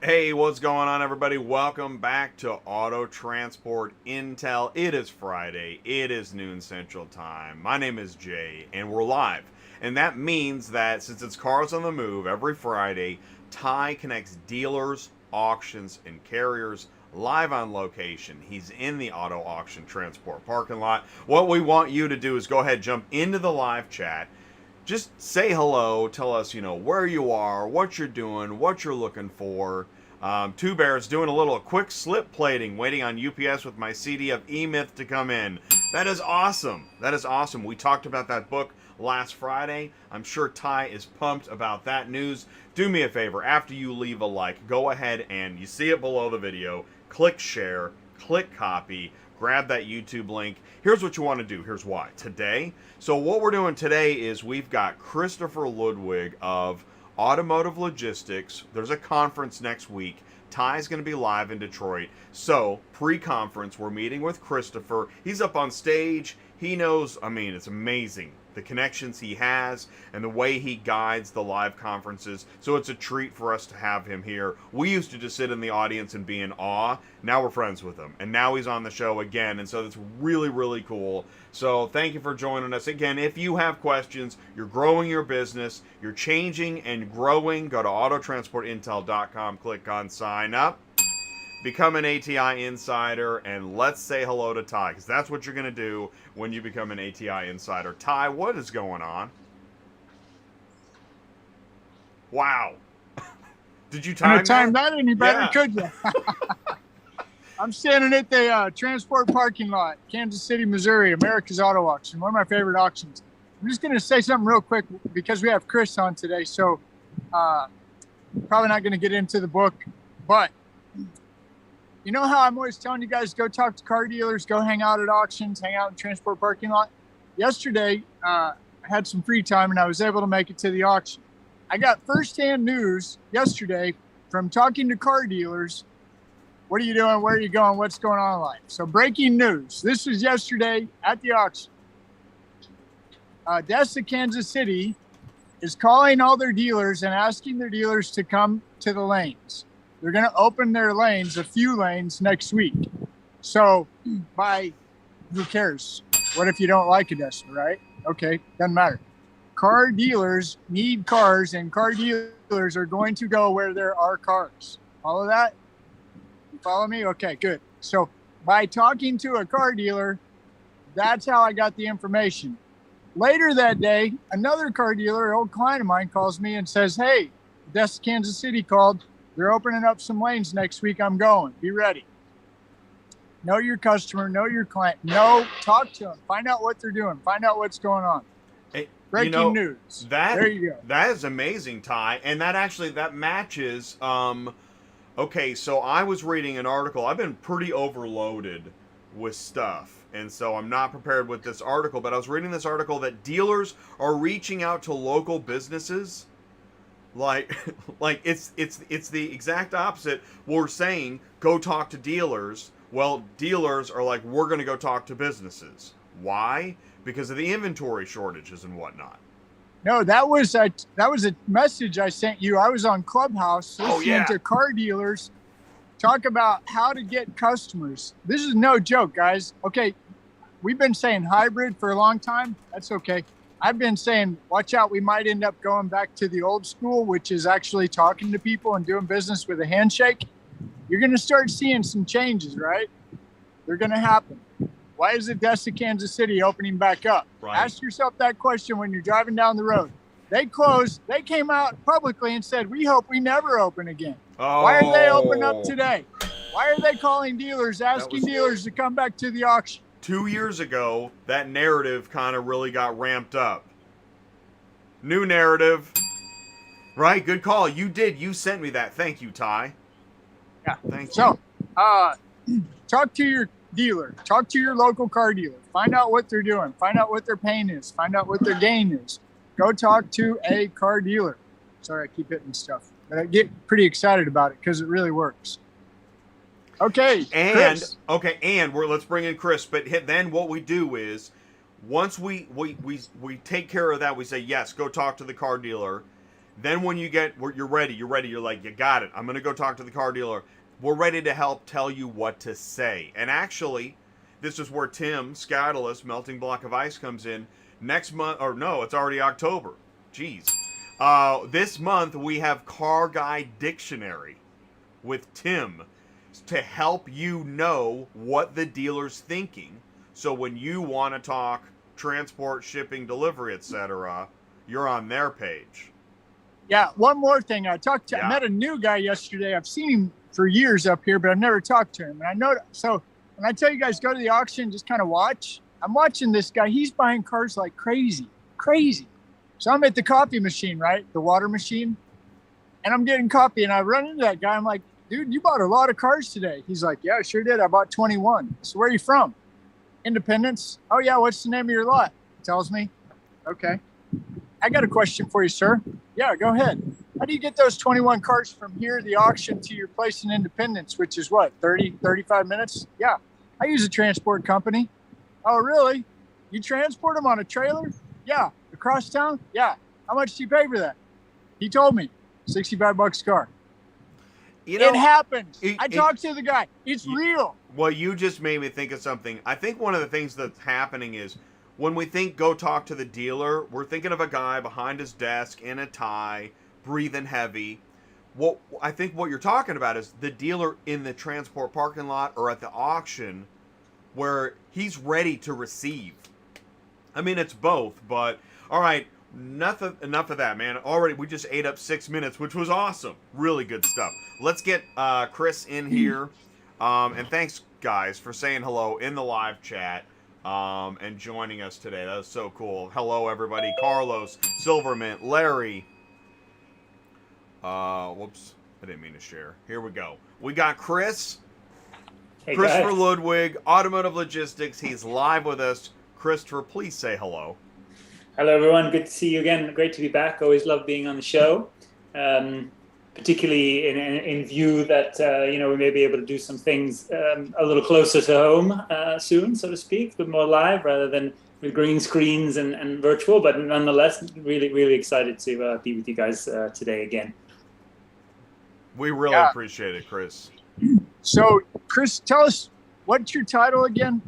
Hey, what's going on, everybody? Welcome back to Auto Transport Intel. It is Friday. It is noon Central Time. My name is Jay, and we're live. And that means that since it's Cars on the Move, every Friday, Ty connects dealers, auctions, and carriers live on location. He's in the auto auction transport parking lot. What we want you to do is go ahead, jump into the live chat. Just say hello, tell us, where you are, what you're doing, what you're looking for. Two Bears doing a little quick slip plating, waiting on UPS with my CD of E-Myth to come in. That is awesome. That is awesome. We talked about that book last Friday. I'm sure Ty is pumped about that news. Do me a favor, after you leave a like, go ahead and you see it below the video, click share, click copy, grab that YouTube link. Here's what you want to do. Here's why. So what we're doing today is we've got Christopher Ludwig of Automotive Logistics. There's a conference next week. Ty's going to be live in Detroit. So, pre-conference, we're meeting with Christopher. He's up on stage. He knows, it's amazing, the connections he has and the way he guides the live conferences. So it's a treat for us to have him here. We used to just sit in the audience and be in awe. Now we're friends with him. And now he's on the show again. And so that's really, really cool. So thank you for joining us. Again, if you have questions, you're growing your business, you're changing and growing, go to autotransportintel.com, click on sign up. Become an ATI insider, and let's say hello to Ty, because that's what you're going to do when you become an ATI insider. Ty, what is going on? Wow. Did you time that any better, could you? I'm standing at the transport parking lot, Kansas City, Missouri, America's Auto Auction, one of my favorite auctions. I'm just going to say something real quick because we have Chris on today, so probably not going to get into the book, but you know how I'm always telling you guys, go talk to car dealers, go hang out at auctions, hang out in transport parking lot? Yesterday, I had some free time and I was able to make it to the auction. I got firsthand news yesterday from talking to car dealers. What are you doing? Where are you going? What's going on in life? So breaking news. This was yesterday at the auction. ALSCLIVE Kansas City is calling all their dealers and asking their dealers to come to the lanes. They're going to open their lanes, a few lanes, next week. So, who cares? What if you don't like ALSCLIVE, right? Okay, doesn't matter. Car dealers need cars, and car dealers are going to go where there are cars. Follow that? You follow me? Okay, good. So, by talking to a car dealer, that's how I got the information. Later that day, another car dealer, an old client of mine, calls me and says, hey, ALSCLIVE Kansas City called. They're opening up some lanes next week. I'm going. Be ready. Know your customer. Know your client. Talk to them. Find out what they're doing. Find out what's going on. Hey, Breaking news. There you go. That is amazing, Ty. And that matches. Okay, so I was reading an article. I've been pretty overloaded with stuff. And so I'm not prepared with this article. But I was reading this article that dealers are reaching out to local businesses. Like it's the exact opposite. We're saying go talk to dealers. Well, dealers are like, we're going to go talk to businesses. Why? Because of the inventory shortages and whatnot. No, that was a message I sent you. I was on Clubhouse listening to car dealers talk about how to get customers. This is no joke, guys. Okay, we've been saying hybrid for a long time. That's okay. I've been saying, watch out, we might end up going back to the old school, which is actually talking to people and doing business with a handshake. You're going to start seeing some changes, right? They're going to happen. Why is ALSCLIVE Kansas City opening back up? Right. Ask yourself that question when you're driving down the road. They closed. They came out publicly and said, we hope we never open again. Oh. Why are they open up today? Why are they calling dealers, asking dealers to come back to the auction? 2 years ago, that narrative kind of really got ramped up. New narrative. Right, good call. You did. You sent me that. Thank you, Ty. Yeah. Thank you. So, talk to your dealer. Talk to your local car dealer. Find out what they're doing. Find out what their pain is. Find out what their gain is. Go talk to a car dealer. Sorry, I keep hitting stuff. But I get pretty excited about it because it really works. Okay, Chris. Let's bring in Chris. But then what we do is, once we take care of that, we say yes, go talk to the car dealer. Then when you're ready. You're like, you got it. I'm gonna go talk to the car dealer. We're ready to help tell you what to say. And actually, this is where Tim Scatulus, Melting Block of Ice, comes in. Next month, or no, it's already October. Jeez. This month we have Car Guy Dictionary with Tim to help you know what the dealer's thinking. So when you want to talk transport, shipping, delivery, etc., you're on their page. Yeah, one more thing. I met a new guy yesterday. I've seen him for years up here, but I've never talked to him. And I know, so when I tell you guys go to the auction, just kind of watch. I'm watching this guy. He's buying cars like crazy. So I'm at the coffee machine, right? The water machine. And I'm getting coffee, and I run into that guy. I'm like, dude, you bought a lot of cars today. He's like, yeah, I sure did. I bought 21. So where are you from? Independence. Oh, yeah, what's the name of your lot? He tells me. Okay. I got a question for you, sir. Yeah, go ahead. How do you get those 21 cars from here, the auction, to your place in Independence, which is what, 30, 35 minutes? Yeah. I use a transport company. Oh, really? You transport them on a trailer? Yeah. Across town? Yeah. How much do you pay for that? He told me. $65 a car. You know, it happens. I talked to the guy. It's real. Well, you just made me think of something. I think one of the things that's happening is when we think go talk to the dealer, we're thinking of a guy behind his desk in a tie, breathing heavy. What I think what you're talking about is the dealer in the transport parking lot or at the auction where he's ready to receive. I mean, it's both, but all right, enough of that, man. Already, we just ate up 6 minutes, which was awesome. Really good stuff. Let's get Chris in here. And thanks, guys, for saying hello in the live chat and joining us today. That was so cool. Hello, everybody. Carlos, Silvermint, Larry. Whoops. I didn't mean to share. Here we go. We got Chris. Hey, Christopher guys. Ludwig, Automotive Logistics. He's live with us. Christopher, please say hello. Hello, everyone. Good to see you again. Great to be back. Always love being on the show, particularly in view that we may be able to do some things a little closer to home soon, so to speak, but more live rather than with green screens and virtual. But nonetheless, really, really excited to be with you guys today again. We really appreciate it, Chris. So, Chris, tell us, what's your title again?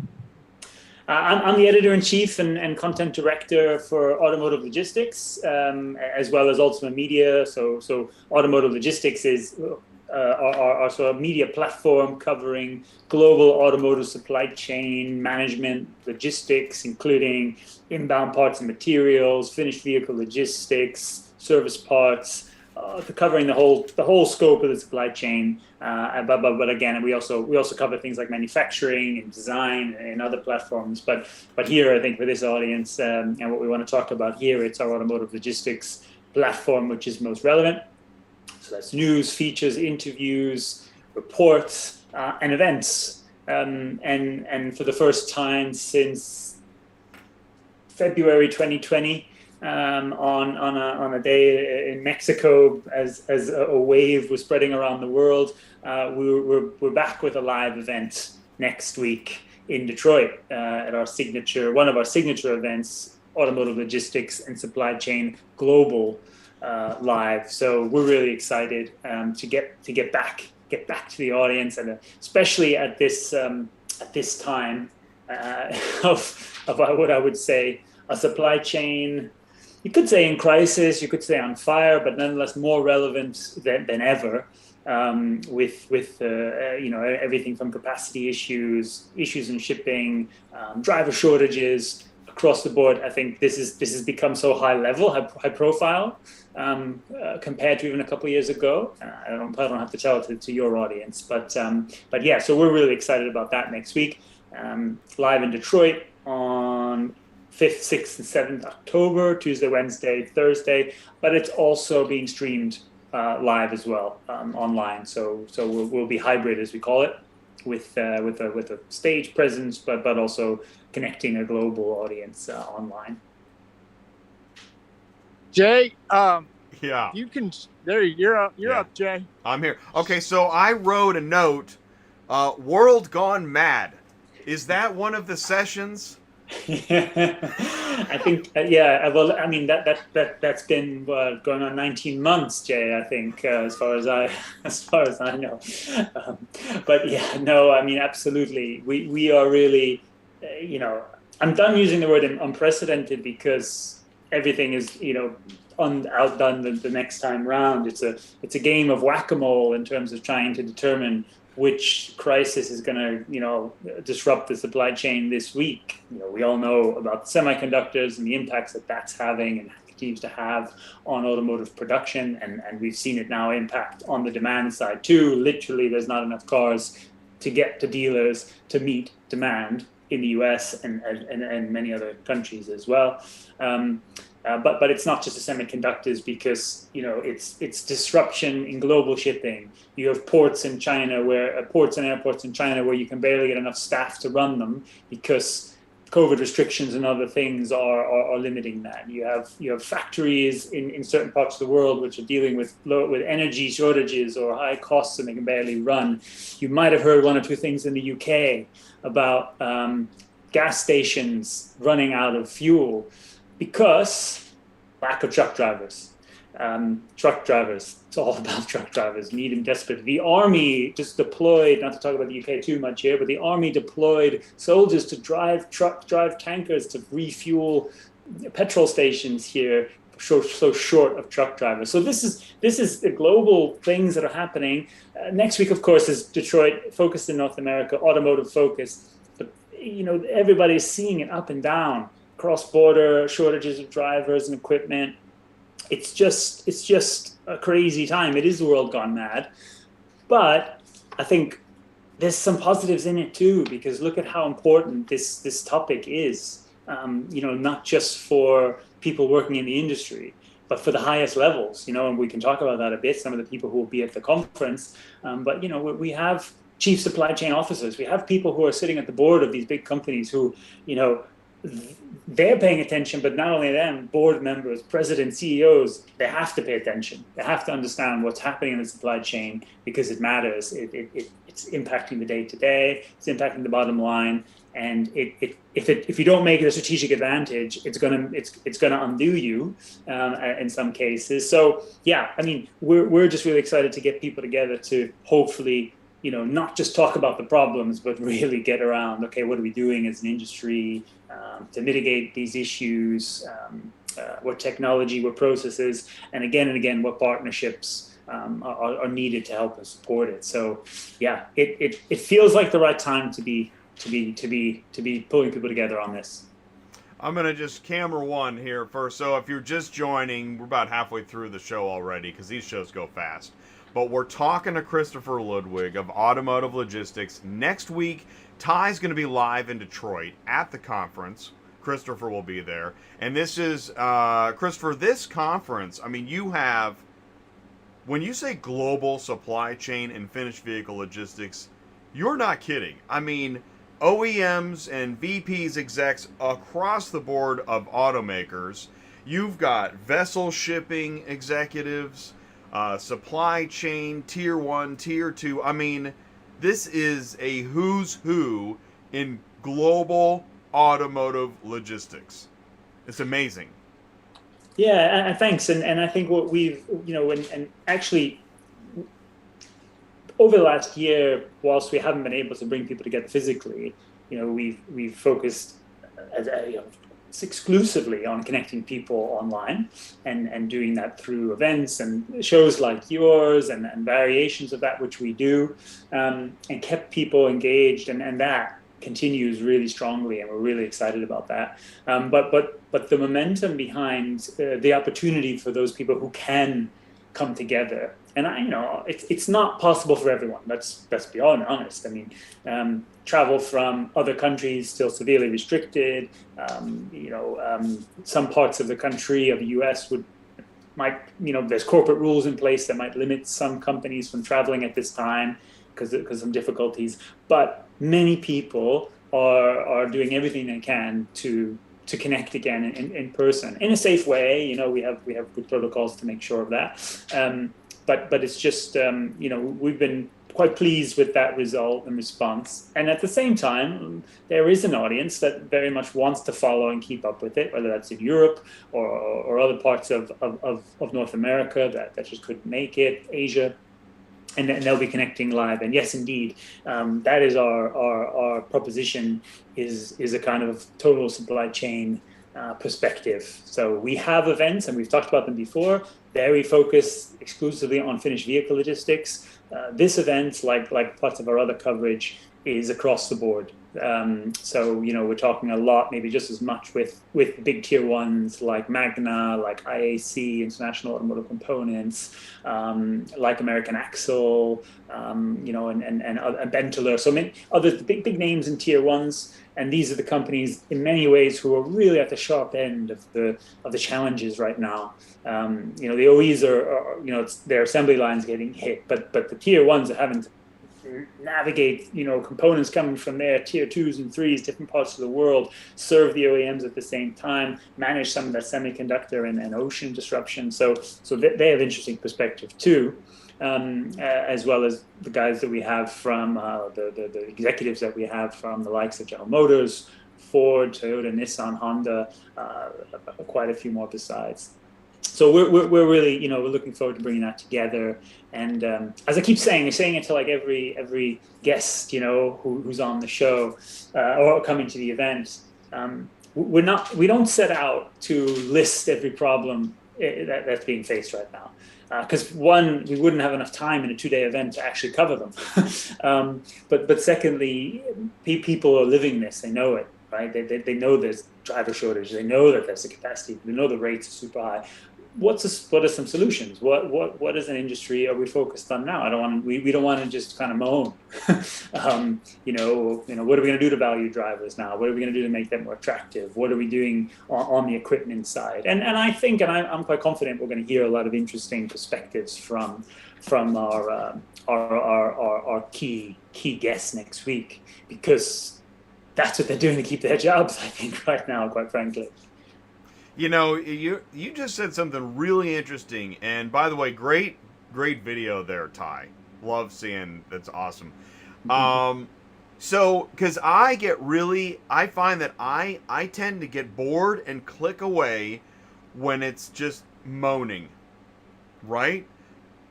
I'm the editor-in-chief and content director for Automotive Logistics, as well as Ultimate Media. So Automotive Logistics is our sort of media platform covering global automotive supply chain management, logistics, including inbound parts and materials, finished vehicle logistics, service parts, covering the whole scope of the supply chain. But again, we also cover things like manufacturing and design and other platforms. But here, I think for this audience and what we want to talk about here, it's our Automotive Logistics platform, which is most relevant. So that's news, features, interviews, reports, and events. And for the first time since February 2020. On a day in Mexico, as a wave was spreading around the world, we're back with a live event next week in Detroit at one of our signature events, Automotive Logistics and Supply Chain Global Live. So we're really excited to get back to the audience, and especially at this time of what I would say a supply chain. You could say in crisis, you could say on fire, but nonetheless more relevant than ever, with everything from capacity issues in shipping, driver shortages across the board. I think this has become so high level, high profile, compared to even a couple of years ago. I don't have to tell it to your audience, but yeah. So we're really excited about that next week, live in Detroit on 5th, 6th, and 7th October, Tuesday, Wednesday, Thursday, but it's also being streamed live as well online. So we'll be hybrid, as we call it, with a stage presence, but also connecting a global audience online. Jay, Yeah. you can. There, you're up, Jay. I'm here. Okay, so I wrote a note. World Gone Mad. Is that one of the sessions? I think, yeah. Well, I mean that's been going on 19 months, Jay. I think as far as I as far as I know. Um, but yeah, no. I mean, absolutely. We are really, I'm done using the word unprecedented because everything is, outdone the next time round. It's a game of whack-a-mole in terms of trying to determine which crisis is going to, disrupt the supply chain this week. We all know about the semiconductors and the impacts that that's having and continues to have on automotive production, and we've seen it now impact on the demand side too. Literally, there's not enough cars to get to dealers to meet demand in the US and many other countries as well. But it's not just the semiconductors, because it's disruption in global shipping. You have ports in China ports and airports in China where you can barely get enough staff to run them because COVID restrictions and other things are limiting that. You have factories in certain parts of the world which are dealing with energy shortages or high costs, and they can barely run. You might have heard one or two things in the UK about gas stations running out of fuel because lack of truck drivers. It's all about truck drivers, need them desperately. The army just deployed, not to talk about the UK too much here, but the army deployed soldiers to drive tankers to refuel petrol stations here, so short of truck drivers. So this is the global things that are happening. Next week, of course, is Detroit, focused in North America, automotive focused. But everybody's seeing it up and down, cross-border shortages of drivers and equipment. It's just a crazy time. It is the world gone mad. But I think there's some positives in it too, because look at how important this topic is. Not just for people working in the industry, but for the highest levels. And we can talk about that a bit. Some of the people who will be at the conference. But we have chief supply chain officers. We have people who are sitting at the board of these big companies who, they're paying attention, but not only them, board members, presidents, CEOs, they have to pay attention. They have to understand what's happening in the supply chain because it matters. It's impacting the day-to-day, it's impacting the bottom line, and if you don't make it a strategic advantage, it's gonna undo you in some cases. So yeah, I mean, we're just really excited to get people together to hopefully not just talk about the problems, but really get around, okay, what are we doing as an industry to mitigate these issues, what technology, what processes, and again, what partnerships are needed to help us support it. So yeah, it feels like the right time to be pulling people together on this. I'm going to just camera one here first. So if you're just joining, we're about halfway through the show already because these shows go fast. But we're talking to Christopher Ludwig of Automotive Logistics. Next week, Ty's going to be live in Detroit at the conference. Christopher will be there. And this is, Christopher, this conference, I mean, you have, when you say global supply chain and finished vehicle logistics, you're not kidding. I mean, OEMs and VPs execs across the board of automakers. You've got vessel shipping executives, supply chain, tier 1, tier 2. I mean, this is a who's who in global automotive logistics. It's amazing. Yeah, and thanks. And I think what we've, and actually over the last year, whilst we haven't been able to bring people together physically, we've focused exclusively on connecting people online and doing that through events and shows like yours and variations of that, which we do, and kept people engaged, and that continues really strongly, and we're really excited about that. But the momentum behind the opportunity for those people who can come together, and it's not possible for everyone. Let's be honest. I mean, travel from other countries still severely restricted. Some parts of the country of the U.S. there's corporate rules in place that might limit some companies from traveling at this time because of some difficulties. But many people are doing everything they can to connect again in person in a safe way. We have good protocols to make sure of that. But it's just we've been quite pleased with that result and response. And at the same time, there is an audience that very much wants to follow and keep up with it, whether that's in Europe or other parts of North America that just couldn't make it, Asia. And they'll be connecting live. And yes, indeed, that is our proposition is a kind of total supply chain perspective. So we have events, and we've talked about them before, very focused exclusively on finished vehicle logistics. This event, like parts of our other coverage, is across the board. So, we're talking a lot, maybe just as much with big tier ones like Magna, like IAC, International Automotive Components, like American Axle, and Benteler. So many other big names in tier ones. And these are the companies in many ways who are really at the sharp end of the challenges right now. The OEs are their assembly lines getting hit, but the tier ones are having to navigate, components coming from their tier 2s and 3s, different parts of the world, serve the OEMs at the same time, manage some of that semiconductor and ocean disruption. So they have interesting perspective too, as well as the guys that we have from the executives that we have from the likes of General Motors, Ford, Toyota, Nissan, Honda, quite a few more besides. So we're really, we're looking forward to bringing that together. And as I keep saying it to like every guest, who's on the show or coming to the event. We don't set out to list every problem that's being faced right now. Because one, we wouldn't have enough time in a 2-day event to actually cover them. But secondly, people are living this; they know it, right? They know there's driver shortage. They know that there's a capacity. They know the rates are super high. What are some solutions? What as an industry are we focused on now? We don't want to just kind of moan. What are we going to do to value drivers now? What are we going to do to make them more attractive? What are we doing on the equipment side? And I think, and I'm quite confident, we're going to hear a lot of interesting perspectives from our key guests next week, because that's what they're doing to keep their jobs, I think, right now, quite frankly. You just said something really interesting, and by the way, great video there, Ty. Love seeing, that's awesome. So because I find that I tend to get bored and click away when it's just moaning, right?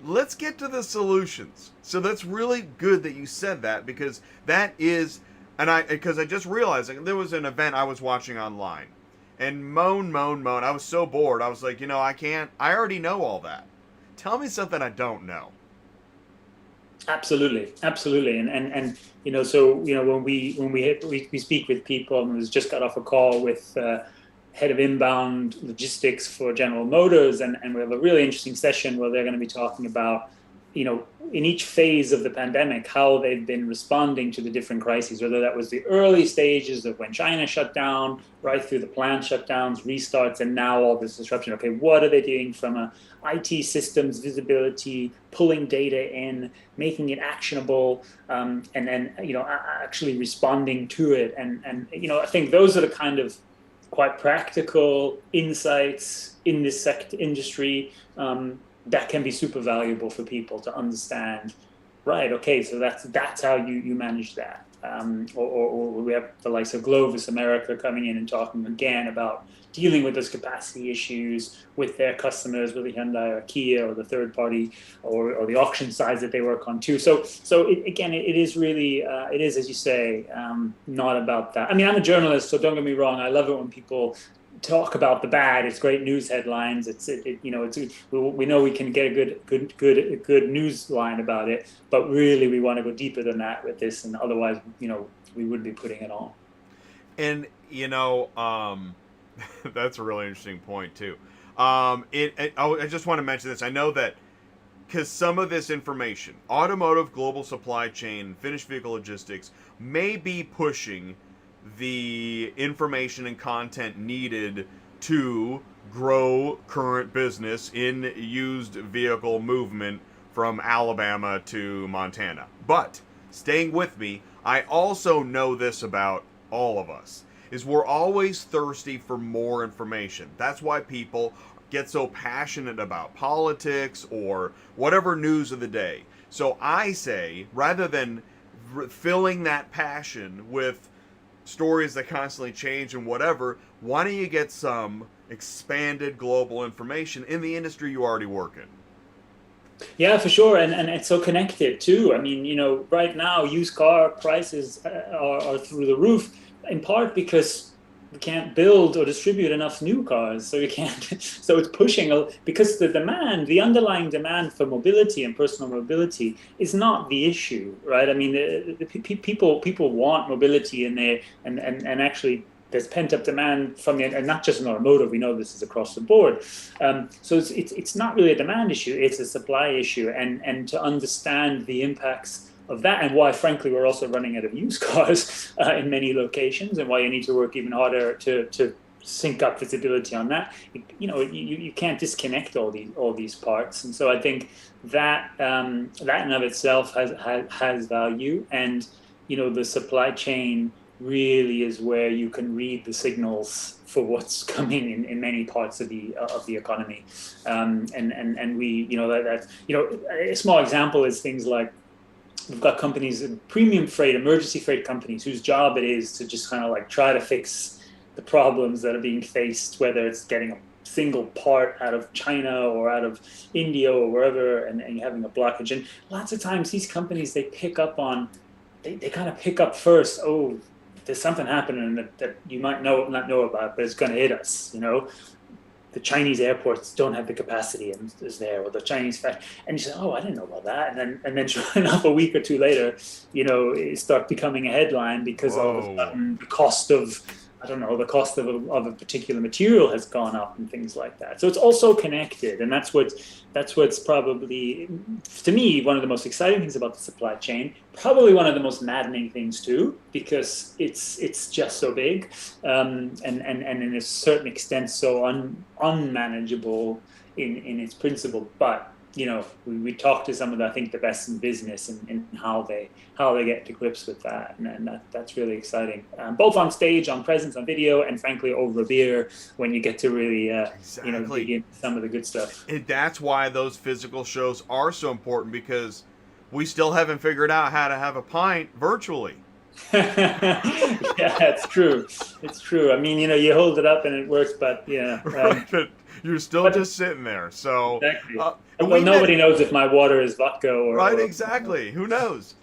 Let's get to the solutions. So that's really good that you said that, because that is, because I just realized, like, there was an event I was watching online. And moan. I was so bored. I was like, I already know all that. Tell me something I don't know. Absolutely. And so, when we speak with people, and we just got off a call with head of inbound logistics for General Motors, and we have a really interesting session where they're going to be talking about, in each phase of the pandemic, how they've been responding to the different crises, whether that was the early stages of when China shut down, right through the plant shutdowns, restarts, and now all this disruption. Okay, what are they doing from a IT systems visibility, pulling data in, making it actionable, and then, actually responding to it. And I think those are the kind of quite practical insights in this industry, that can be super valuable for people to understand. Right. Okay. So that's how you manage that. Or we have the likes of Glovis America coming in and talking again about dealing with those capacity issues with their customers, with the Hyundai or Kia or the third party or the auction sides that they work on too. So it is really, it is, as you say, not about that. I mean, I'm a journalist, so don't get me wrong. I love it when people talk about the bad. It's great news headlines. We know we can get a good news line about it, but really we want to go deeper than that with this, and otherwise, we would be putting it on. And that's a really interesting point too. I just want to mention this. I know that because some of this information, automotive, global supply chain, finished vehicle logistics, may be pushing the information and content needed to grow current business in used vehicle movement from Alabama to Montana. But staying with me, I also know this about all of us. is we're always thirsty for more information. That's why people get so passionate about politics or whatever news of the day. So I say, rather than filling that passion with stories that constantly change and whatever, why don't you get some expanded global information in the industry you already work in? Yeah, for sure, and it's so connected too. I mean, right now used car prices are through the roof, in part because we can't build or distribute enough new cars, so we can't. So it's pushing because the underlying demand for mobility and personal mobility is not the issue, right? I mean, the people want mobility, and actually, there's pent-up demand from and not just in automotive. We know this is across the board. So it's not really a demand issue; it's a supply issue, and to understand the impacts of that, and why, frankly, we're also running out of used cars in many locations, and why you need to work even harder to sync up visibility on that. You can't disconnect all these parts, and so I think that that in of itself has value, and the supply chain really is where you can read the signals for what's coming in many parts of the economy, and we a small example is things like we've got companies, premium freight, emergency freight companies, whose job it is to just kind of like try to fix the problems that are being faced, whether it's getting a single part out of China or out of India or wherever, and having a blockage. And lots of times these companies, they kind of pick up first, oh, there's something happening that you might not know about, but it's going to hit us. The Chinese airports don't have the capacity and is there, or the Chinese factory, and you say, oh, I didn't know about that, and then sure enough, a week or two later, it starts becoming a headline because all of a sudden the cost of a particular material has gone up and things like that. So it's also connected, and that's what's probably, to me, one of the most exciting things about the supply chain. Probably one of the most maddening things too, because it's just so big, and in a certain extent so unmanageable in its principle. But we talked to some of the, I think, the best in business and how they get to grips with that, and that's really exciting, both on stage, on presence, on video, and frankly over a beer when you get to really dig into some of the good stuff. That's why those physical shows are so important, because we still haven't figured out how to have a pint virtually. Yeah, it's true. It's true. I mean, you hold it up and it works, but yeah. Right, but you're still just sitting there. So exactly. Well, nobody knows if my water is vodka or right. Exactly. Who knows?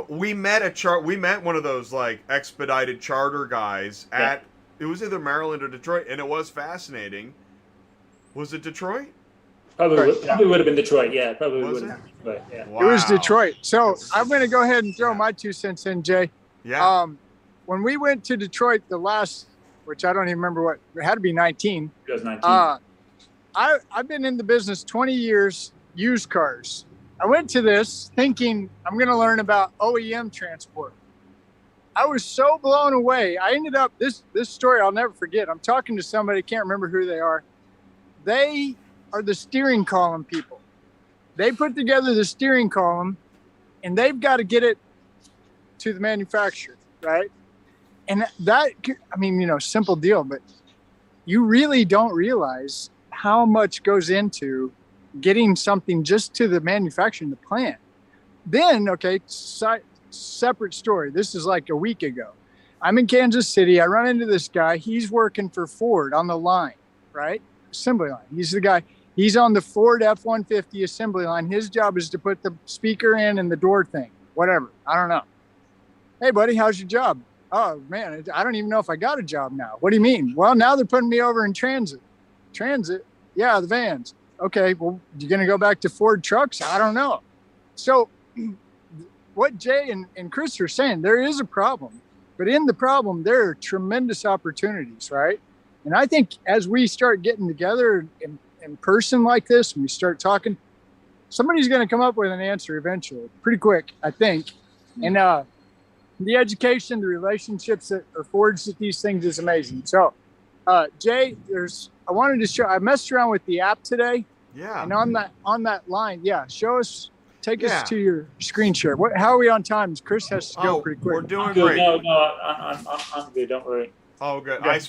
We met one of those like expedited charter guys at it was either Maryland or Detroit, and it was fascinating. Was it Detroit? Probably would have been Detroit. Yeah, probably was would have been Detroit. Yeah. Wow. It was Detroit. So I'm going to go ahead and throw my 2 cents in, Jay. Yeah. When we went to Detroit, the last, which I don't even remember it had to be 19. It was 19. I've been in the business 20 years, used cars. I went to this thinking I'm going to learn about OEM transport. I was so blown away. I ended up, this story I'll never forget. I'm talking to somebody, can't remember who they are. They are the steering column people. They put together the steering column, and they've got to get it to the manufacturer, right? And that, I mean, simple deal, but you really don't realize how much goes into getting something just to the manufacturer in the plant. Then, okay, separate story. This is like a week ago. I'm in Kansas City. I run into this guy. He's working for Ford on the line, right? Assembly line. He's the guy. He's on the Ford F-150 assembly line. His job is to put the speaker in and the door thing, whatever. I don't know. Hey, buddy, how's your job? Oh, man, I don't even know if I got a job now. What do you mean? Well, now they're putting me over in transit. Transit? Yeah, the vans. Okay, well, you're going to go back to Ford trucks? I don't know. So what Jay and Chris are saying, there is a problem. But in the problem, there are tremendous opportunities, right? And I think as we start getting together in person like this, and we start talking, somebody's going to come up with an answer eventually, pretty quick, I think. And the education, the relationships that are forged at these things is amazing. So, Jay, I wanted to show. I messed around with the app today. Yeah. And on that line, show us take Yeah. us to your screen share. How are we on time? Chris has to go pretty quick. We're doing Good. great. No, I'm good. Don't worry. Oh, good. Okay.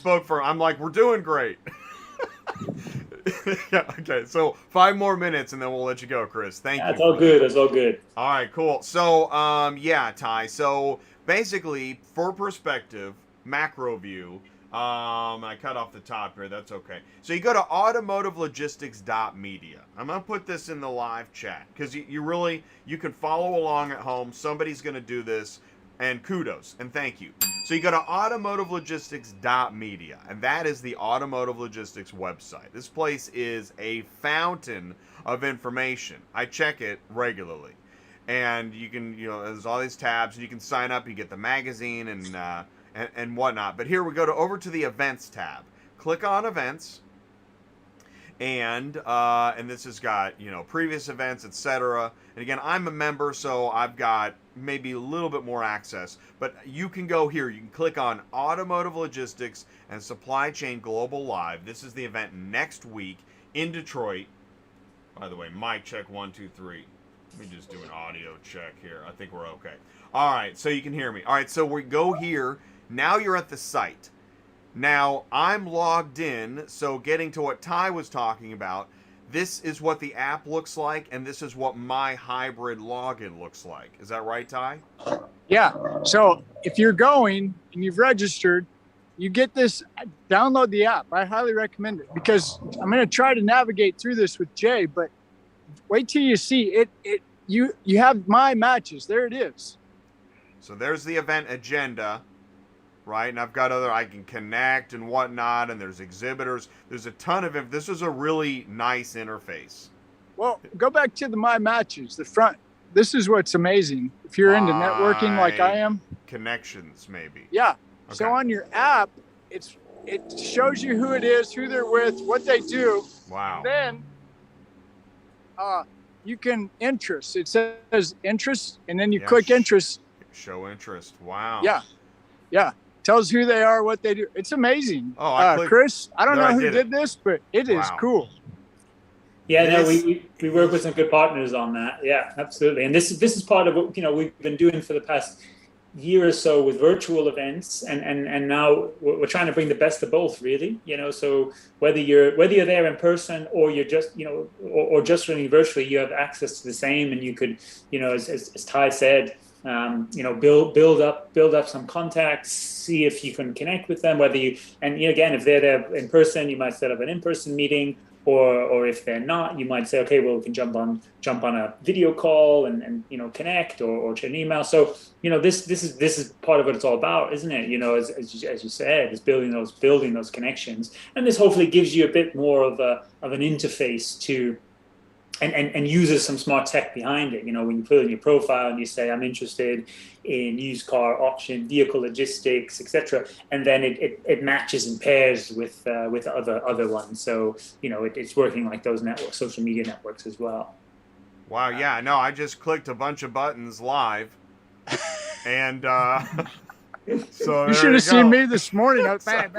I'm like, we're doing great. Yeah, okay, so 5 more minutes and then we'll let you go, Chris. Thank you. That's all good. That's all good. All right, cool. So, yeah, Ty. So basically, for perspective, macro view. I cut off the top here. That's okay. So you go to automotivelogistics.media. I'm gonna put this in the live chat because you can follow along at home. Somebody's gonna do this, and kudos and thank you. So you go to automotivelogistics.media, and that is the Automotive Logistics website. This place is a fountain of information. I check it regularly. And you can, there's all these tabs, and you can sign up. You get the magazine and whatnot. But here we go over to the events tab. Click on events, and this has got previous events, etc. And again, I'm a member, so I've got maybe a little bit more access. But you can go here. You can click on Automotive Logistics and Supply Chain Global Live. This is the event next week in Detroit. By the way, mic check 1 2 3. Let me just do an audio check here. I think we're okay. All right, so you can hear me. All right, so we go here. Now you're at the site. Now I'm logged in, so getting to what Ty was talking about, this is what the app looks like, and this is what my hybrid login looks like. Is that right, Ty? Yeah. So if you're going and you've registered, you get this, download the app. I highly recommend it because I'm going to try to navigate through this with Jay, but wait till you see it. You have my matches. There it is. So there's the event agenda, right? And I've got I can connect and whatnot, and there's exhibitors. There's a ton of it. This is a really nice interface. Well, go back to the my matches, the front. This is what's amazing. If you're into networking like I am. Connections, maybe. Yeah. Okay. So on your app, it shows you who it is, who they're with, what they do. Wow. Then you can interest. It says interest, and then you click interest. Show interest. Wow. Yeah. Yeah. Tells who they are, what they do. It's amazing. Oh, Chris, I don't know who did this, but it is cool. Yeah, we work with some good partners on that. Yeah, absolutely. And this is part of what we've been doing for the past year or so with virtual events, and now we're trying to bring the best of both, really. So whether you're there in person or you're just or just running virtually, you have access to the same, and you could as Ty said, build up some contacts, see if you can connect with them. Again, if they're there in person, you might set up an in-person meeting. Or if they're not, you might say, okay, well, we can jump on a video call and connect or an email. So this is part of what it's all about, isn't it? As you said, is building those connections, and this hopefully gives you a bit more of an interface to. And uses some smart tech behind it. When you put in your profile and you say, I'm interested in used car auction, vehicle logistics, etc., and then it matches and pairs with other ones. So it's working like those social media networks as well. Wow. Yeah. No, I just clicked a bunch of buttons live, and so you should have seen me this morning. I was bam.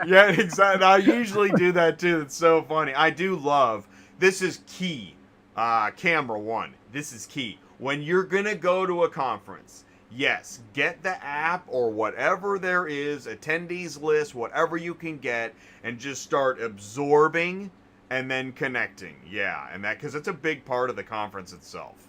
Yeah, exactly. I usually do that too. It's so funny. I do love. This is key, camera one. This is key. When you're going to go to a conference, yes, get the app or whatever there is, attendees list, whatever you can get, and just start absorbing and then connecting. Yeah, and because it's a big part of the conference itself.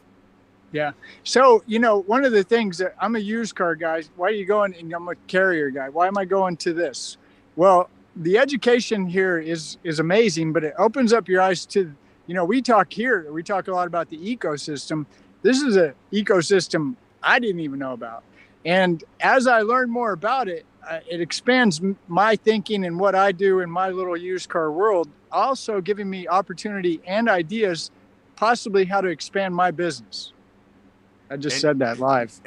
Yeah. So, one of the things that I'm a used car guy. Why are you going? And I'm a carrier guy. Why am I going to this? Well, the education here is amazing, but it opens up your eyes to, we talk a lot about the ecosystem. This is an ecosystem I didn't even know about. And as I learn more about it, it expands my thinking and what I do in my little used car world, also giving me opportunity and ideas, possibly how to expand my business. I just said that live.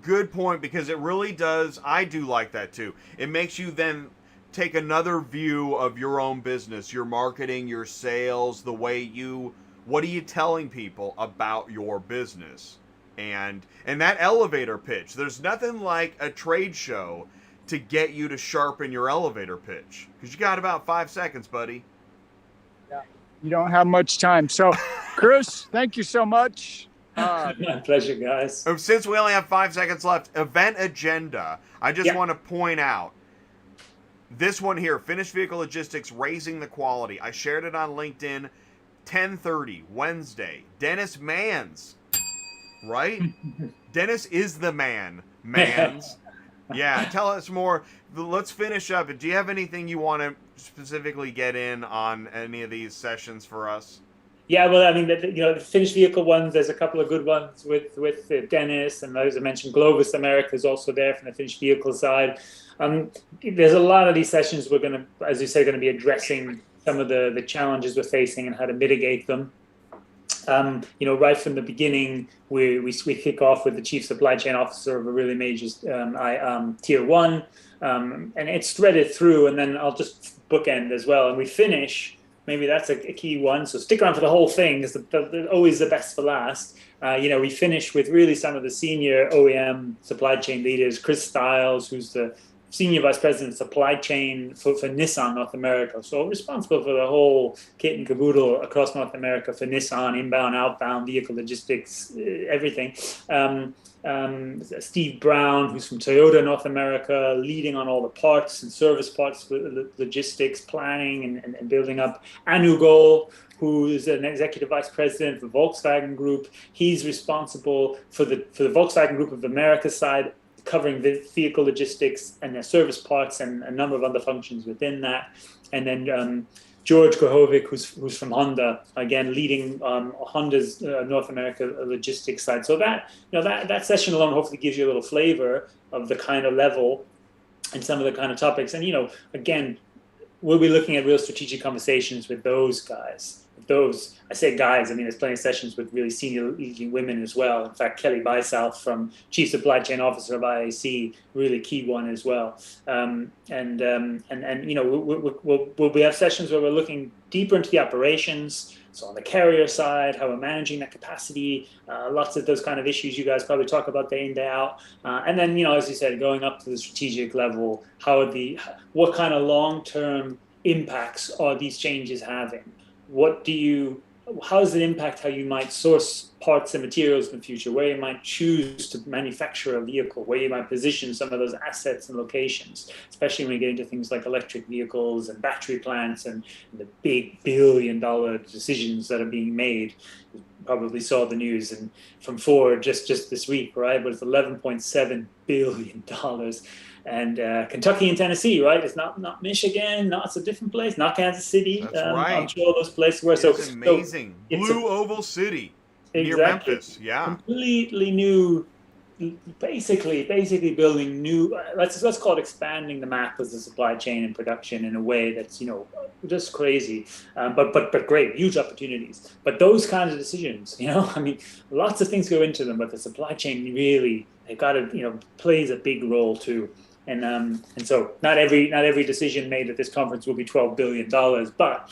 Good point, because it really does. I do like that too. It makes you then take another view of your own business, your marketing, your sales, what are you telling people about your business? And that elevator pitch, there's nothing like a trade show to get you to sharpen your elevator pitch, because you got about 5 seconds, buddy. Yeah, you don't have much time. So Chris, thank you so much. My pleasure, guys. Since we only have 5 seconds left, event agenda. I just want to point out this one here, Finished Vehicle Logistics, Raising the Quality. I shared it on LinkedIn, 10:30, Wednesday. Dennis Manns, right? Dennis is the man. Manns. Yeah, tell us more. Let's finish up. Do you have anything you want to specifically get in on any of these sessions for us? Yeah, well, I mean, the finished vehicle ones, there's a couple of good ones with Dennis, and as I mentioned, Glovis America is also there from the finished vehicle side. There's a lot of these sessions we're going to, as you say, going to be addressing some of the challenges we're facing and how to mitigate them. Right from the beginning, we kick off with the chief supply chain officer of a really major tier one, and it's threaded through, and then I'll just bookend as well, and we finish. Maybe that's a key one. So stick around for the whole thing, because always the best for last. We finish with really some of the senior OEM supply chain leaders. Chris Stiles, who's the Senior Vice President of Supply Chain for Nissan North America. So responsible for the whole kit and caboodle across North America for Nissan, inbound, outbound, vehicle logistics, everything. Steve Brown, who's from Toyota North America, leading on all the parts and service parts, logistics, planning and building up. Anu Gol, who is an executive vice president for Volkswagen Group. He's responsible for the Volkswagen Group of America side, covering the vehicle logistics and their service parts and a number of other functions within that. And then George Gohovic, who's from Honda, again leading Honda's North America logistics side. So that session alone hopefully gives you a little flavor of the kind of level and some of the kind of topics. And again, we'll be looking at real strategic conversations with those guys. I say guys, I mean, there's plenty of sessions with really senior leading women as well. In fact, Kelly Bysouth from Chief Supply Chain Officer of IAC, really key one as well. We'll have sessions where we're looking deeper into the operations. So on the carrier side, how we're managing that capacity, lots of those kind of issues you guys probably talk about day in, day out. And then, as you said, going up to the strategic level, what kind of long-term impacts are these changes having? How does it impact how you might source parts and materials in the future, where you might choose to manufacture a vehicle, where you might position some of those assets and locations, especially when we get into things like electric vehicles and battery plants and the big billion-dollar decisions that are being made. You probably saw the news from Ford just this week, right? But it's $11.7 billion. And Kentucky and Tennessee, right? It's not Michigan, it's a different place, not Kansas City. That's right. I'm sure those places were. It's amazing. Blue Oval City near Memphis. Yeah. Completely new, basically building new. Let's call it expanding the map of the supply chain and production in a way that's just crazy, but great, huge opportunities. But those kinds of decisions, I mean, lots of things go into them, but the supply chain really, they got to plays a big role too. And so not every decision made at this conference will be $12 billion, but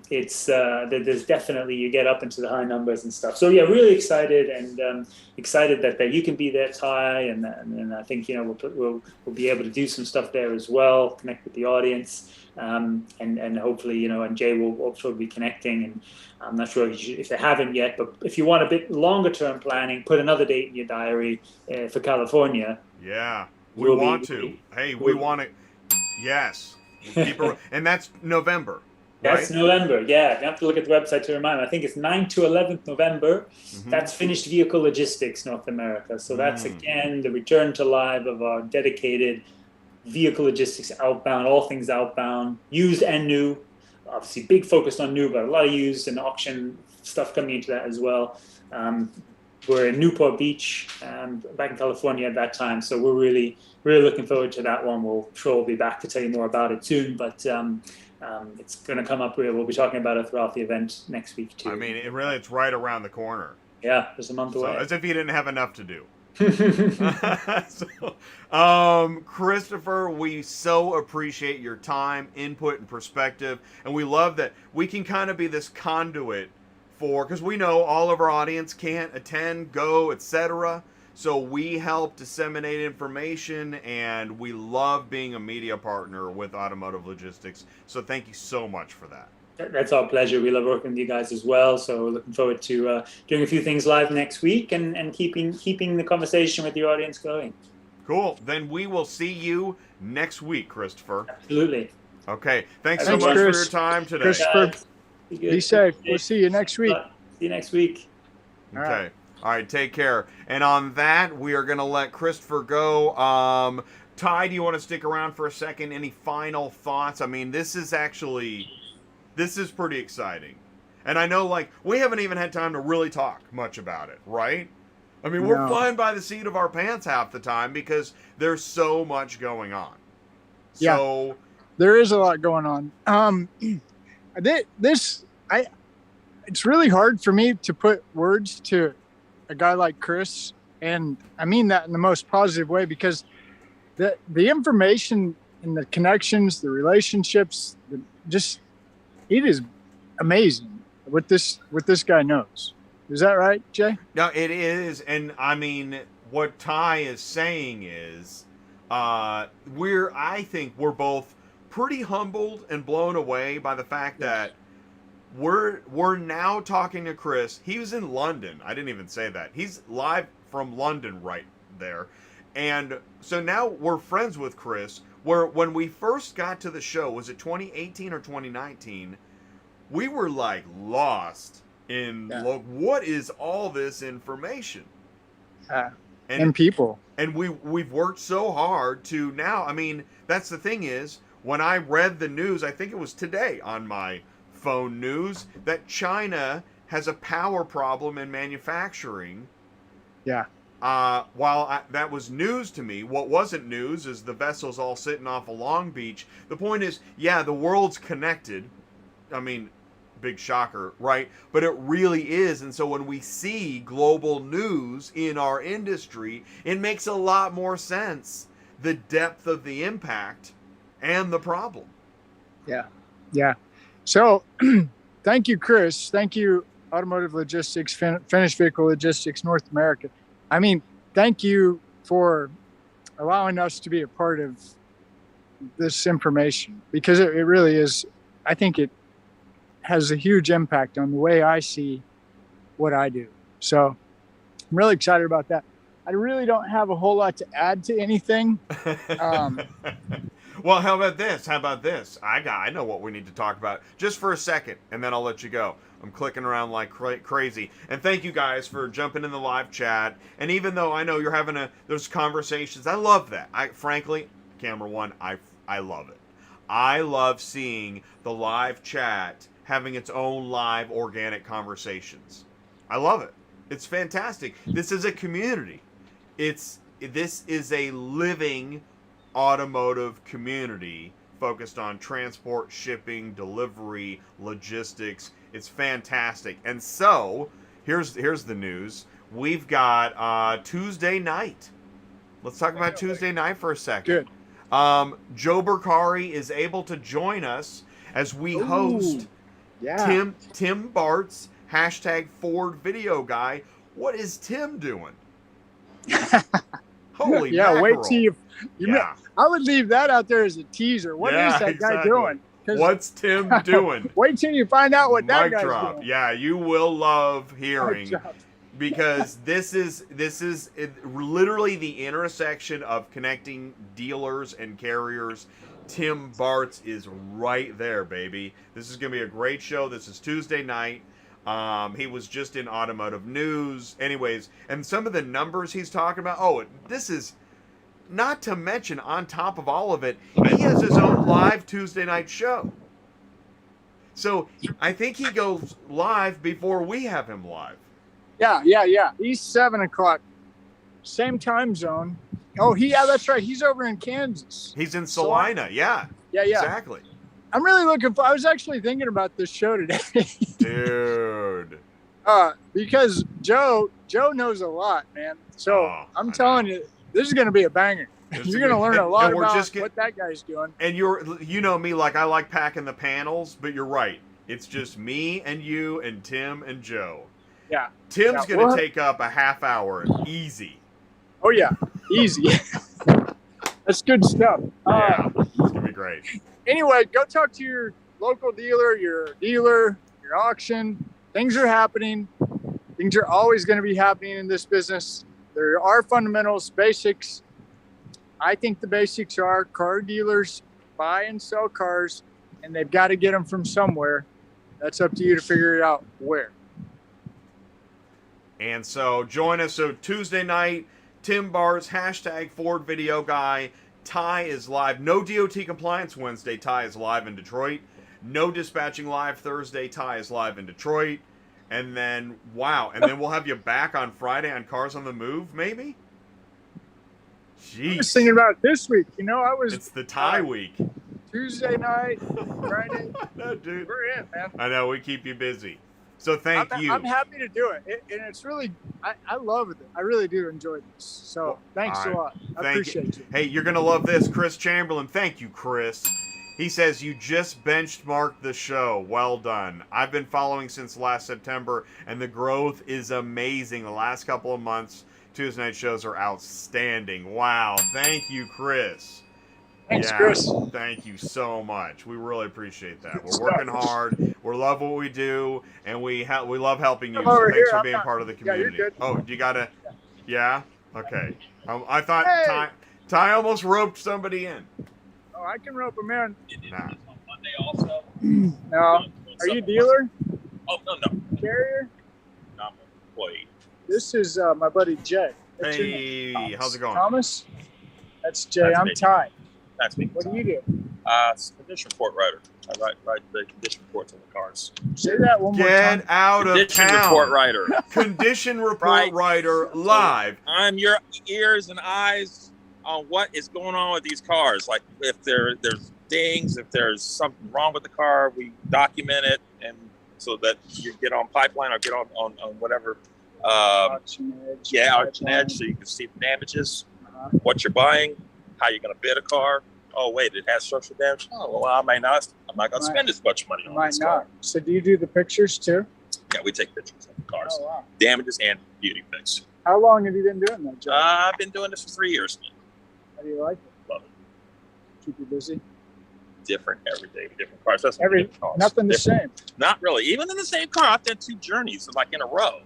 there's definitely, you get up into the high numbers and stuff. So yeah, really excited and excited that you can be there, Ty, and I think we'll be able to do some stuff there as well, connect with the audience, and hopefully and Jay will also be connecting. And I'm not sure if they haven't yet, but if you want a bit longer term planning, put another date in your diary for California. Yeah. We want to. Yes. And that's November. That's right? November, yeah. You have to look at the website to remind me. I think it's 9th to 11th November. Mm-hmm. That's Finished Vehicle Logistics North America. So that's, again, the return to live of our dedicated vehicle logistics outbound, all things outbound, used and new. Obviously, big focus on new, but a lot of used and auction stuff coming into that as well. We're in Newport Beach, back in California at that time. So we're really, really looking forward to that one. We'll be back to tell you more about it soon, but it's going to come up. We'll be talking about it throughout the event next week too. I mean, it's right around the corner. Yeah, just a month away. As if you didn't have enough to do. Christopher, we so appreciate your time, input, and perspective, and we love that we can kind of be this conduit because we know all of our audience can't attend, go, etc. So we help disseminate information, and we love being a media partner with Automotive Logistics. So thank you so much for that. That's our pleasure. We love working with you guys as well. So we're looking forward to doing a few things live next week and keeping the conversation with your audience going. Cool. Then we will see you next week, Christopher. Absolutely. Okay. Thanks so Thanks, much Chris. for your time today. Christopher, be safe. We'll see you next week. See you next week. All Okay. right. All right. Take care. And on that, we are going to let Christopher go. Ty, do you want to stick around for a second? Any final thoughts? I mean, this is pretty exciting. And I know, like, we haven't even had time to really talk much about it, right? I mean, we're No. flying by the seat of our pants half the time because there's so much going on. Yeah. So, There is a lot going on. It's really hard for me to put words to a guy like Chris, and I mean that in the most positive way, because the information and the connections, the relationships, it is amazing what this guy knows. Is that right, Jay? no, it is. And I mean, what Ty is saying is, I think we're both pretty humbled and blown away by the fact that we're now talking to Chris. He was in London. I didn't even say that. He's live from London right there. And so now we're friends with Chris, where when we first got to the show, was it 2018 or 2019? We were like lost in what is all this information? And people. And we've worked so hard to now, I mean, that's the thing is, when I read the news, I think it was today on my phone news, that China has a power problem in manufacturing. Yeah. That was news to me, what wasn't news is the vessels all sitting off of Long Beach. The point is, yeah, the world's connected. I mean, big shocker, right? But it really is. And so when we see global news in our industry, it makes a lot more sense, the depth of the impact and the problem. Yeah. Yeah. So thank you, Chris. Thank you, Automotive Logistics, Finished Vehicle Logistics, North America. I mean, thank you for allowing us to be a part of this information, because it really is, I think it has a huge impact on the way I see what I do. So I'm really excited about that. I really don't have a whole lot to add to anything. Well, how about this? I know what we need to talk about just for a second, and then I'll let you go. I'm clicking around like crazy. And thank you guys for jumping in the live chat. And even though I know you're having those conversations, I love that. Frankly, camera one, I love it. I love seeing the live chat having its own live organic conversations. I love it. It's fantastic. This is a community. This is a living automotive community focused on transport, shipping, delivery, logistics. It's fantastic. And so here's the news. We've got Tuesday night. Let's talk about Tuesday night for a second. Good. Joe Bercari is able to join us as we host Tim Bart's #Ford Video Guy. What is Tim doing? Holy mackerel. Wait till you yeah. I would leave that out there as a teaser. What is that guy doing? What's Tim doing? Wait till you find out what that Mic guy's drop. doing. Yeah, you will love hearing, Mic drop. because this is literally the intersection of connecting dealers and carriers. Tim Bart's is right there, baby. This is going to be a great show. This is Tuesday night. He was just in Automotive News. Anyways, and some of the numbers he's talking about, this is not to mention, on top of all of it, he has his own live Tuesday night show. So I think he goes live before we have him live. Yeah. He's 7:00, same time zone. Oh, that's right. He's over in Kansas. He's in Salina. Yeah. Yeah. Exactly. I'm really looking I was actually thinking about this show today. Dude. Because Joe knows a lot, man. So I'm telling you, this is going to be a banger. You're going to learn a lot about what that guy's doing. And you know me, like I like packing the panels, but you're right. It's just me and you and Tim and Joe. Yeah. Tim's going to take up a half hour, easy. Oh yeah, easy. That's good stuff. Yeah, it's going to be great. Anyway, go talk to your local dealer, your dealer, your auction, things are happening. Things are always going to be happening in this business. There are fundamentals, basics. I think the basics are car dealers buy and sell cars, and they've got to get them from somewhere. That's up to you to figure it out where. And so join us. So Tuesday night, Tim Bars, hashtag Ford Video Guy. Ty is live. No DOT compliance Wednesday. Ty is live in Detroit. No dispatching live Thursday. Ty is live in Detroit. And then, wow. And then we'll have you back on Friday on Cars on the Move, maybe? Jeez. I was thinking about it this week. It's the Ty week. Tuesday night, Friday. No, dude. We're in, man. I know, we keep you busy. So thank you. I'm happy to do it. And it's really, I love it. I really do enjoy this. So thanks a lot. I appreciate you. Hey, you're going to love this. Chris Chamberlain. Thank you, Chris. He says, you just benchmarked the show. Well done. I've been following since last September, and the growth is amazing. The last couple of months, Tuesday night shows are outstanding. Wow. Thank you, Chris. Thanks, Chris. Thank you so much. We really appreciate that. We're working hard. We love what we do, and we love helping you. So thanks for being part of the community. Yeah, you're good. Oh, you got to... Yeah? Okay. I thought Ty almost roped somebody in. Oh, I can rope them in. Nah. On Monday also. No. Are you dealer? Oh, no. Carrier? I'm an employee. This is my buddy Jay. That's your Hey, name? how's it going? Thomas? That's Jay. That's I'm me. Ty. That's me. What do you do? Condition report writer. I write the condition reports on the cars. Say that one more time. Get out of Condition town. report writer. Condition report Right. writer live. I'm your ears and eyes on what is going on with these cars. Like if there's dings, if there's something wrong with the car, we document it, and so that you get on pipeline or get on whatever. Auction Edge. Auction Edge, so you can see the damages, what you're buying, how you're going to bid a car. Oh wait, it has structural damage. Oh well, I'm not going to spend as much money on Might this not. car. So do you do the pictures too? Yeah, we take pictures of the cars, Oh, wow. damages and beauty pics. How long have you been doing that job? I've been doing this for 3 years now. How do you like it? Love it. Keep you busy? Different every day, different cars. That's different cars. Nothing the Different. same. Not really. Even in the same car, I've done 2 journeys like in a row,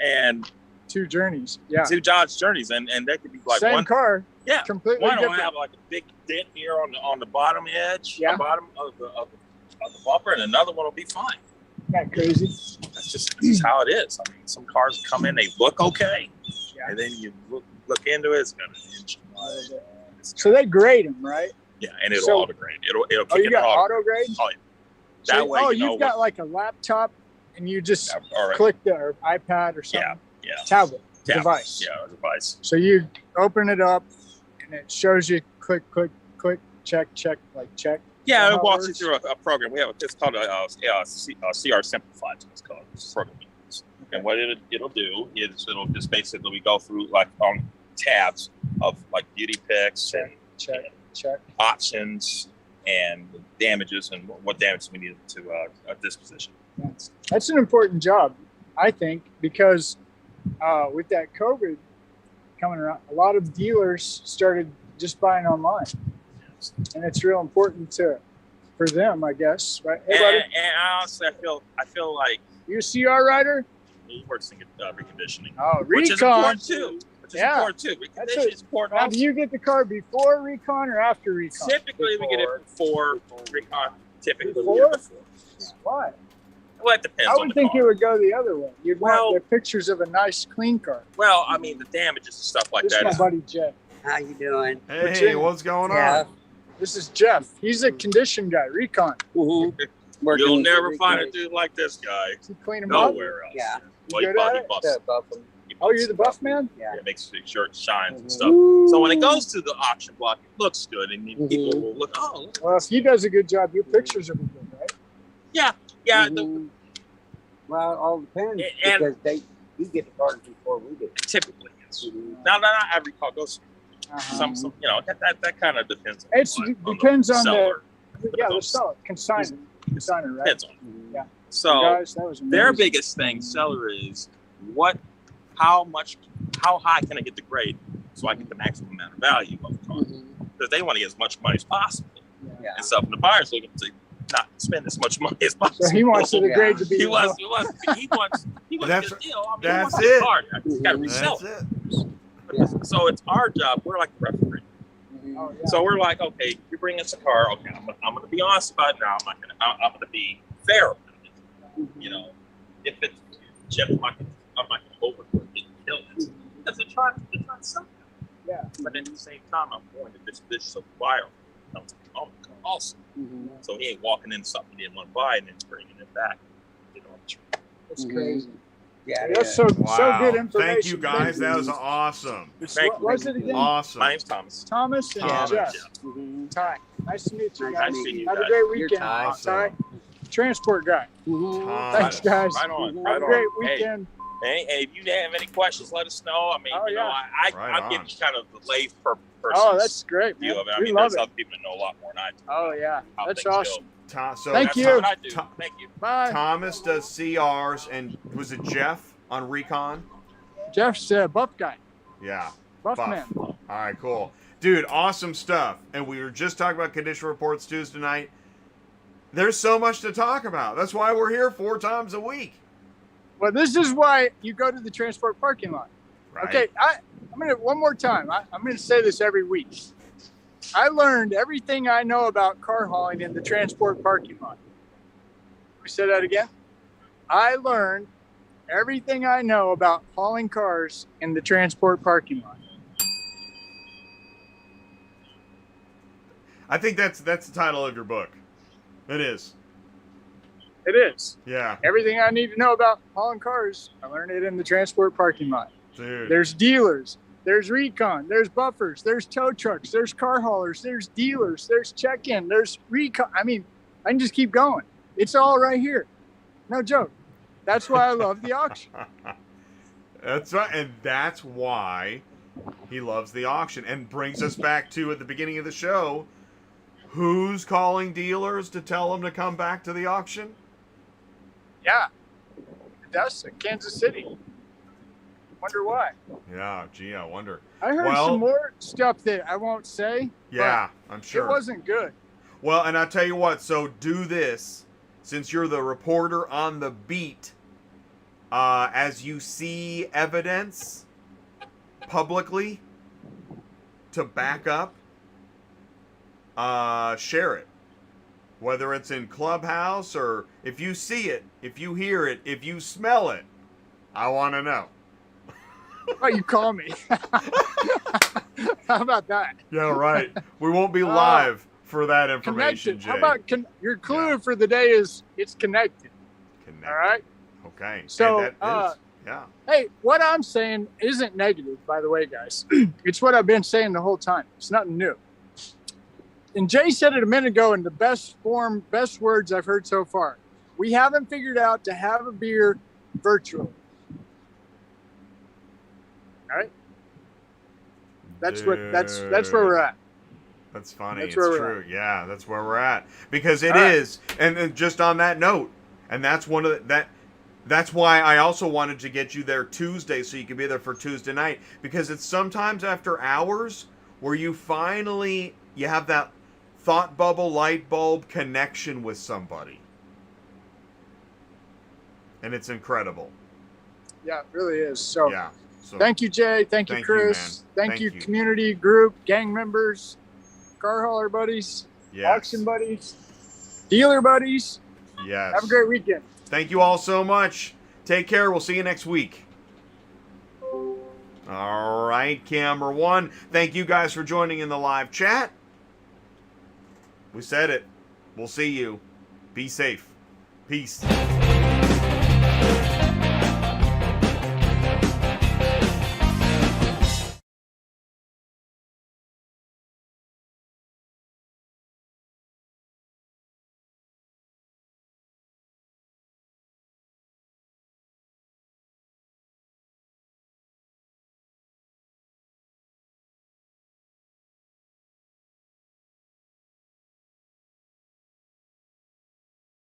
and 2 journeys. Yeah. 2 Dodge journeys, and they could be like Same one car. Yeah, Completely one will different. have like a big dent here on the bottom edge, Yeah. the bottom of the bumper, and another one will be fine. Not crazy. That's just how it is. I mean, some cars come in, they look okay, Yeah. and then you look into it, it's got an inch. So they grade them, right? Yeah, and it'll So- auto grade. It'll Oh, kick you in got auto. auto grade? Oh, yeah. So, That way, you know you've got like a laptop, and you just all right. click the or iPad or something. Yeah. Tablet Tablet. device. Yeah, a device. So you open it up, and it shows you click, check, like check. Yeah, How it it walks you works? through a program. It's called CR Simplified. It's called this program. And what it'll do is it'll just basically go through like on tabs of like beauty picks and Check. options and damages and what damage we need to disposition. That's an important job, I think, because with that COVID coming around, a lot of dealers started just buying online, and it's real important for them, I guess. Right? Hey, buddy, And honestly, I feel like you a CR rider? he works in reconditioning, Oh, which is recon. important too. Reconditioning is important Now, also. do you get the car before recon or after recon? Typically, we get it before recon. Typically, we Before? get it before. Why? Well, it depends I on would the think car. it would go the other way. You'd Well- want the pictures of a nice, clean car. Well, I mean, the damages and stuff like This is that. my Is, buddy Jeff. How you doing? Hey, what's going Yeah. on? This is Jeff. He's a condition guy, recon. Working you'll with never the find a recon- dude like this guy Does he clean them up? nowhere else. Yeah. Well, You he good at buffs. it? He buffs. Yeah, buff 'em. He Oh, buffs. you're the buff man? Yeah. Yeah, makes sure shirt shines and Mhm. stuff. So when it goes to the auction block, it looks good, and then people will look. Oh, look. Well, if he does a good job, your pictures will be good, right? yeah. Mhm. Well, it all depends And- because you get the cars before we do. Typically, yes. Mhm. Not every car goes. Uh-huh. Some that kind of depends. Depends on seller. the seller, consignor, right? Depends on. Mhm. Yeah. So Guys, that was their amazing. biggest thing, seller, is how high can I get the grade so I get the maximum amount of value of the car? Mhm. Because they want to get as much money as possible. Yeah. And so from the buyer's looking to say, not spend as much money as possible. So he wants it agreed to be. He wants That's- the deal. I mean, that's he wants it. the car. He's got to resell That's it. it. So it's our job. We're like the referee. Oh, yeah. So we're like, okay, you bring us a car. Okay, I'm going to be honest about it now. I'm going to be fair about it. You know, if it's Jeff, I'm not going to overcook it and kill it. Because it's not something. Yeah. But at the same time, I'm going to this supplier. Also. So he ain't walking into something he didn't want to buy and then bringing it back. You know, It's crazy. Yeah, That's so Wow. good information. Thank you guys. That was awesome. Thank What was it again? Awesome. my name's Thomas. Thomas and Thomas. Jeff. Mhm. Ty. Nice to meet you Nice guys. to meet you Have a guys. great You're weekend. Ty. Awesome. Transport guy. Thanks, guys. Right on. Have Right a great on. Hey, weekend. hey, if you have any questions, let us know. I mean, Oh, you know, yeah. Right I'll give on. you kind of the lay person Oh, that's great, view man. of it. I We mean, love there's it. other people that know a lot more than I do. Oh, yeah. how That's things awesome. So Thank That's you. what I do. Tom- Thank you. Bye. Thomas does CRs, and was it Jeff on Recon? Jeff's buff guy. Yeah. Buff Buff. man. All right, cool. Dude, awesome stuff. And we were just talking about condition reports Tuesday night. There's so much to talk about. That's why we're here 4 times a week. Well, this is why you go to the transport parking lot. Right? Okay, I'm gonna one more time. I'm gonna say this every week. I learned everything I know about car hauling in the transport parking lot. Let me say that again. I learned everything I know about hauling cars in the transport parking lot. I think that's the title of your book. It is. It is. Yeah, Everything I need to know about hauling cars, I learned it in the transport parking lot. dude. There's dealers, there's recon, there's buffers, there's tow trucks, there's car haulers, there's dealers, there's check-in, there's recon. I mean, I can just keep going. It's all right here. No joke. That's why I love the auction. That's right, and that's why he loves the auction. And brings us back to at the beginning of the show. Who's calling dealers to tell them to come back to the auction? Yeah. Augusta, Kansas City. Wonder why. Yeah, gee, I wonder. I heard Well- some more stuff that I won't say. Yeah, I'm But sure. it wasn't good. Well, and I'll tell you what, so do this. Since you're the reporter on the beat, as you see evidence publicly to back up, share it. Whether it's in Clubhouse or if you see it, if you hear it, if you smell it, I want to know. Oh, you call me. How about that? Yeah, right. We won't be live for that information, Connected. Jay. How about your clue Yeah. for the day is it's connected. Connect. All right. Okay. So, Hey, that is, yeah. Hey, what I'm saying isn't negative, by the way, guys. It's what I've been saying the whole time. It's nothing new. And Jay said it a minute ago in the best words I've heard so far. We haven't figured out to have a beer virtually. All right. That's where we're at. That's funny. That's It's where we're true. Yeah, that's where we're at. Because it All right. is. And just on that note, and that's one of that's why I also wanted to get you there Tuesday so you could be there for Tuesday night, because it's sometimes after hours where you have that thought bubble, light bulb connection with somebody. And it's incredible. Yeah, it really is. So Yeah. So thank you, Jay. Thank you, Thank you, Chris. man. Thank Thank you, you. community group, gang members, car hauler buddies, yes. auction buddies, dealer buddies. Yes. Have a great weekend. Thank you all so much. Take care. We'll see you next week. All right, camera one. Thank you guys for joining in the live chat. We said it. We'll see you. Be safe. Peace.